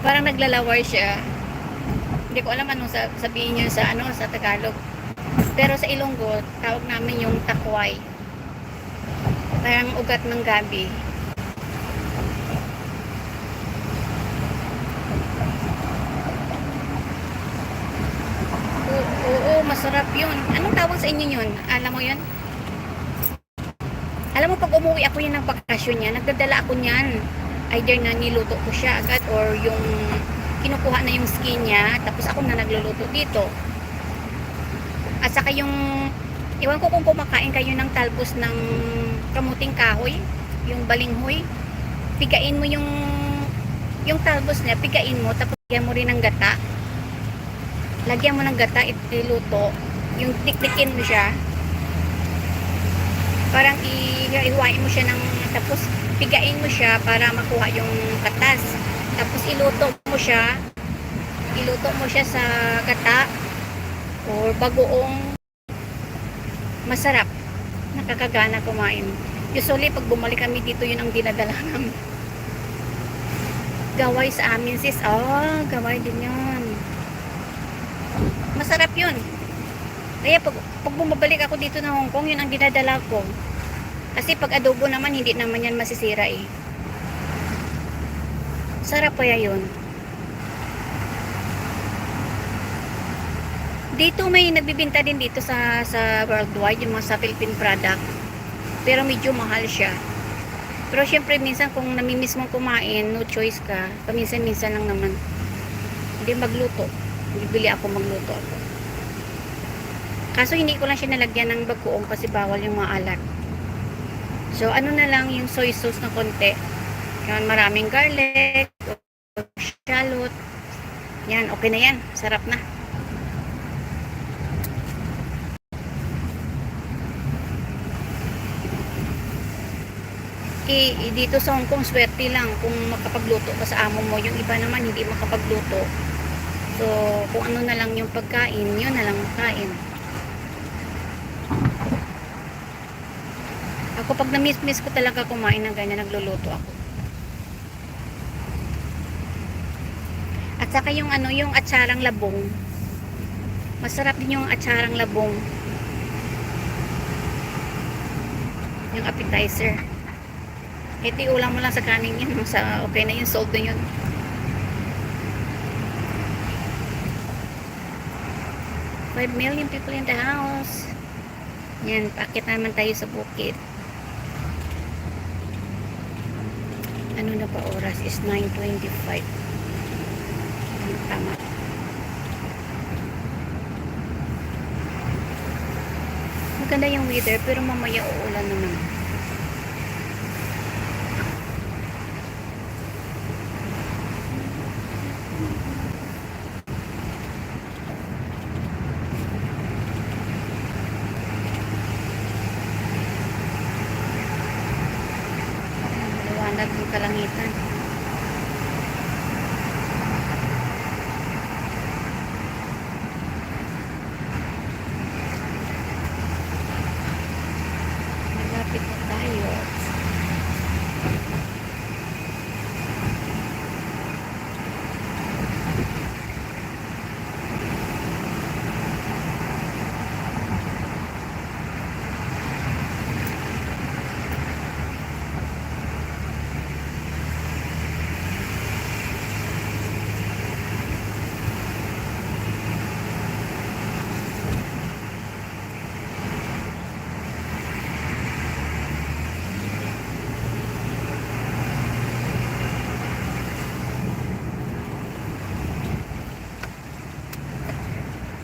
Parang naglalawar siya. Hindi ko alam anong sabihin niyo sa ano sa Tagalog. Pero sa Ilonggo, tawag namin yung takway. Parang ugat ng gabi. Oo, masarap yun. Anong tawag sa inyo yun? Alam mo yun? Alam mo, pag umuwi ako yun ng bakasyon niya, nagdadala ako niyan. Either na niluto ko siya agad or yung kinukuha na yung skin niya, tapos ako na nagluluto dito. At saka yung, iwan ko kung kumakain kayo ng talbos ng kamuting kahoy, yung balinghoy, pigain mo yung talbos niya, pigain mo, tapos lagyan mo rin ng gata. Lagyan mo ng gata, iluto, yung tiktikin mo siya, parang ihiwain mo siya ng, tapos pigain mo siya para makuha yung katas. Tapos iluto mo siya sa gata or bagoong. Masarap, nakakagana kumain. Usually pag bumalik kami dito, yun ang dinadala namin. Gaway sa amin sis, gaway din yun. Masarap yun. Kaya pag bumabalik ako dito na Hong Kong, yun ang dinadala ko. Kasi pag adobo naman, hindi naman yan masisira eh. Sarap kaya yun. Dito may nagbibinta din dito sa worldwide, yung mga sa Philippine product. Pero medyo mahal siya. Pero syempre minsan kung namimiss mong kumain, no choice ka. Paminsan-minsan lang naman. Hindi magluto. Bibili ako, magluto ako. Kaso hindi ko lang siya nalagyan ng bagoong kasi bawal yung mga alat. So ano na lang yung soy sauce na konti. Yan, maraming garlic, shallot. Yan, okay na yan. Sarap na. Dito sa Hong Kong, swerte lang kung makapagluto ka sa amo mo. Yung iba naman hindi makapagluto. So, kung ano na lang yung pagkain, yun na lang makain. Ako pag na-miss ko talaga kumain ng ganyan, nagluluto ako. At saka yung ano, yung atsarang labong. Masarap din yung atsarang labong. Yung appetizer. Ito ulam mo lang sa kanin yan. Okay na yun, sold na yun. Five million people in the house. Yan, paakit naman tayo sa bukid. Ano na pa oras? Is 9:25. Tama. Maganda yung weather, pero mamaya uulan naman. Maliwanag yung kalangitan. Malapit na tayo.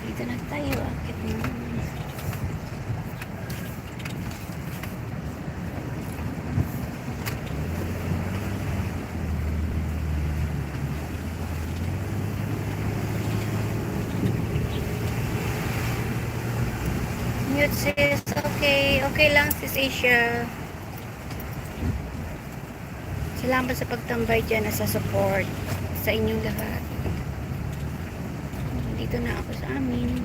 Dito na tayo. Akit na. Mute sis. Okay. Okay lang sis Asia. Salamat sa pagtambay dyan at sa support sa inyong lahat. Dito na ako sa amin.